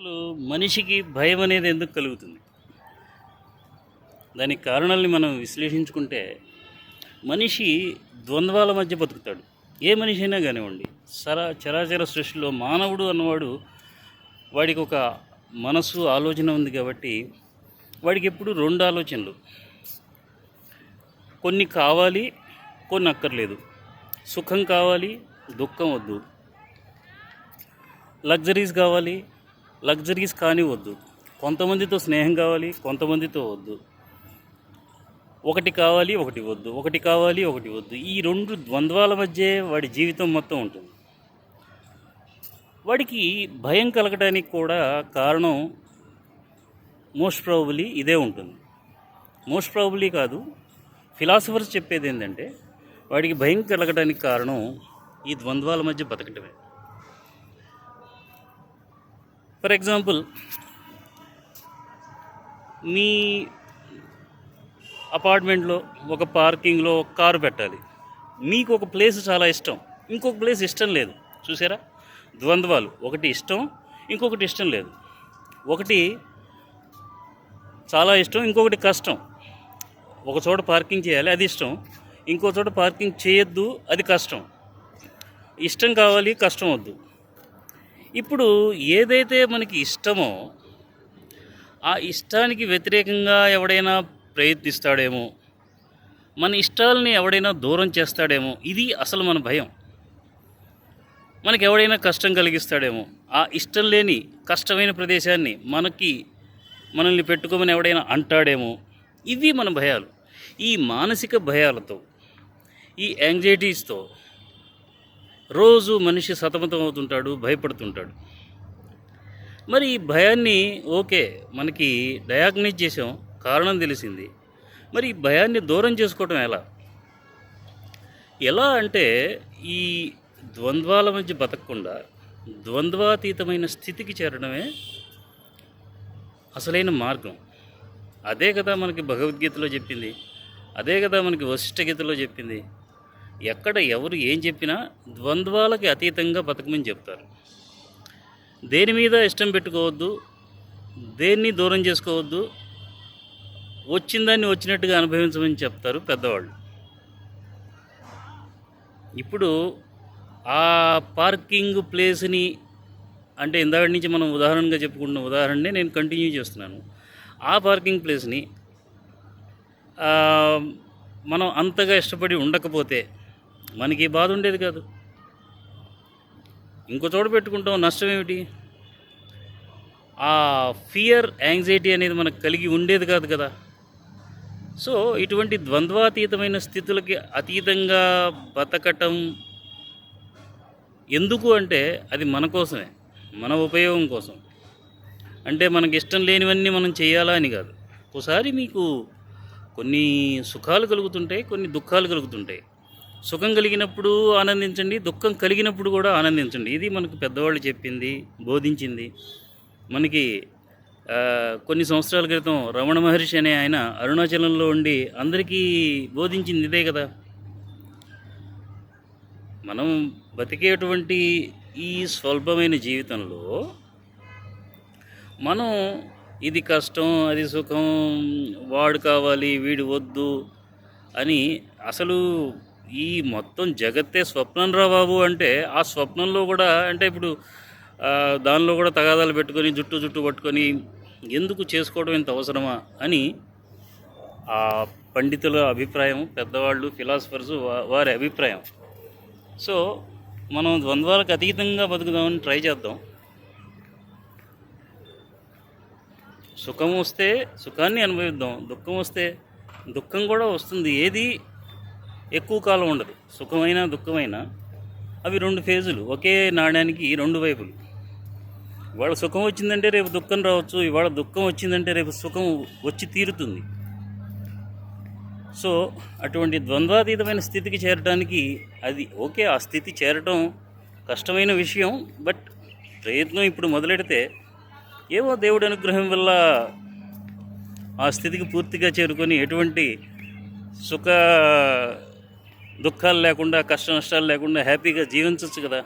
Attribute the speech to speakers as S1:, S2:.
S1: అసలు మనిషికి భయం అనేది ఎందుకు కలుగుతుంది? దానికి కారణాలని మనం విశ్లేషించుకుంటే మనిషి ద్వంద్వాల మధ్య బతుకుతాడు. ఏ మనిషి అయినా కానివ్వండి, చరాచర సృష్టిలో మానవుడు అన్నవాడు వాడికి ఒక మనసు ఆలోచన ఉంది కాబట్టి వాడికి ఎప్పుడు రెండు ఆలోచనలు, కొన్ని కావాలి, కొన్ని అక్కర్లేదు. సుఖం కావాలి, దుఃఖం వద్దు. లగ్జరీస్ కావాలి, లగ్జరీస్ కానివద్దు. కొంతమందితో స్నేహం కావాలి, కొంతమందితో వద్దు. ఒకటి కావాలి, ఒకటి వద్దు. ఒకటి కావాలి, ఒకటి వద్దు. ఈ రెండు ద్వంద్వాల మధ్య వాడి జీవితం మొత్తం ఉంటుంది. వాడికి భయం కలగడానికి కూడా కారణం మోస్ట్ ప్రాబబ్లీ ఇదే ఉంటుంది. మోస్ట్ ప్రాబబ్లీ కాదు, ఫిలాసఫర్స్ చెప్పేది ఏంటంటే వాడికి భయం కలగడానికి కారణం ఈ ద్వంద్వాల మధ్య బతకటమే. ఫర్ ఎగ్జాంపుల్, మీ అపార్ట్మెంట్లో ఒక పార్కింగ్లో ఒక కారు పెట్టాలి. మీకు ఒక ప్లేస్ చాలా ఇష్టం, ఇంకొక ప్లేస్ ఇష్టం లేదు. చూసారా, ద్వంద్వాలు. ఒకటి ఇష్టం, ఇంకొకటి ఇష్టం లేదు. ఒకటి చాలా ఇష్టం, ఇంకొకటి కష్టం. ఒక చోట పార్కింగ్ చేయాలి, అది ఇష్టం. ఇంకో చోట పార్కింగ్ చేయొద్దు, అది కష్టం. ఇష్టం కావాలి, కష్టం వద్దు. ఇప్పుడు ఏదైతే మనకి ఇష్టమో ఆ ఇష్టానికి వ్యతిరేకంగా ఎవడైనా ప్రయత్నిస్తాడేమో, మన ఇష్టాలని ఎవడైనా దూరం చేస్తాడేమో, ఇది అసలు మన భయం. మనకి ఎవడైనా కష్టం కలిగిస్తాడేమో, ఆ ఇష్టం లేని కష్టమైన ప్రదేశాన్ని మనల్ని పెట్టుకోమని ఎవడైనా అంటాడేమో, ఇవి మన భయాలు. ఈ మానసిక భయాలతో, ఈ యాంగ్జైటీస్తో రోజు మనిషి సతమతం అవుతుంటాడు, భయపడుతుంటాడు. మరి ఈ భయాన్ని ఓకే, మనకి డయాగ్నైజ్ చేసాం, కారణం తెలిసింది. మరి ఈ భయాన్ని దూరం చేసుకోవటం ఎలా అంటే ఈ ద్వంద్వాల మధ్య బతకకుండా ద్వంద్వాతీతమైన స్థితికి చేరడమే అసలైన మార్గం. అదే కదా మనకి భగవద్గీతలో చెప్పింది, అదే కదా మనకి వశిష్ఠ గీతలో చెప్పింది. ఎక్కడ ఎవరు ఏం చెప్పినా ద్వంద్వాలకి అతీతంగా బతకమని చెప్తారు. దేని మీద ఇష్టం పెట్టుకోవద్దు, దేన్ని దూరం చేసుకోవద్దు, వచ్చిందాన్ని వచ్చినట్టుగా అనుభవించమని చెప్తారు పెద్దవాళ్ళు. ఇప్పుడు ఆ పార్కింగ్ ప్లేస్ని, అంటే ఇందాక నుంచి మనం ఉదాహరణగా చెప్పుకుంటున్న ఉదాహరణనే నేను కంటిన్యూ చేస్తున్నాను. ఆ పార్కింగ్ ప్లేస్ని మనం అంతగా ఇష్టపడి ఉండకపోతే మనకి బాధ ఉండేది కాదు. ఇంకో చోట పెట్టుకుంటాం, నష్టం ఏమిటి? ఆ ఫియర్, యాంగ్జైటీ అనేది మనకు కలిగి ఉండేది కాదు కదా. సో ఇటువంటి ద్వంద్వాతీతమైన స్థితులకి అతీతంగా బతకటం ఎందుకు అంటే అది మన కోసమే, మన ఉపయోగం కోసం. అంటే మనకి ఇష్టం లేనివన్నీ మనం చేయాలా అని కాదు. ఒకసారి మీకు కొన్ని సుఖాలు కలుగుతుంటాయి, కొన్ని దుఃఖాలు కలుగుతుంటాయి. సుఖం కలిగినప్పుడు ఆనందించండి, దుఃఖం కలిగినప్పుడు కూడా ఆనందించండి. ఇది మనకు పెద్దవాళ్ళు చెప్పింది, బోధించింది. మనకి కొన్ని సంవత్సరాల క్రితం రమణ మహర్షి అనే ఆయన అరుణాచలంలో ఉండి అందరికీ బోధించింది ఇదే కదా. మనం బతికేటువంటి ఈ స్వల్పమైన జీవితంలో మనం ఇది కష్టం, అది సుఖం, వాడు కావాలి, వీడు వద్దు అని, అసలు ఈ మొత్తం జగత్తే స్వప్నం రా బాబు అంటే ఆ స్వప్నంలో కూడా, అంటే ఇప్పుడు దానిలో కూడా తగాదాలు పెట్టుకొని జుట్టు పట్టుకొని ఎందుకు చేసుకోవడం ఇంత అవసరమా అని ఆ పండితుల అభిప్రాయం, పెద్దవాళ్ళు, ఫిలాసఫర్స్ వారి అభిప్రాయం. సో మనం ద్వంద్వాలకు అతీతంగా బతుకుదామని ట్రై చేద్దాం. సుఖం వస్తే సుఖాన్ని అనుభవిద్దాం, దుఃఖం వస్తే దుఃఖం కూడా వస్తుంది. ఏది ఎక్కువ కాలం ఉండదు. సుఖమైనా దుఃఖమైనా అవి రెండు ఫేజులు, ఒకే నాణ్యానికి రెండు వైపులు. ఇవాళ సుఖం వచ్చిందంటే రేపు దుఃఖం రావచ్చు, ఇవాళ దుఃఖం వచ్చిందంటే రేపు సుఖం వచ్చి తీరుతుంది. సో అటువంటి ద్వంద్వాతీతమైన స్థితికి చేరడానికి అది ఓకే, ఆ స్థితి చేరటం కష్టమైన విషయం. బట్ ప్రయత్నం ఇప్పుడు మొదలెడితే ఏవో దేవుడి అనుగ్రహం వల్ల ఆ స్థితికి పూర్తిగా చేరుకొని ఎటువంటి సుఖ దుఃఖాలు లేకుండా, కష్ట నష్టాలు లేకుండా హ్యాపీగా జీవించవచ్చు కదా.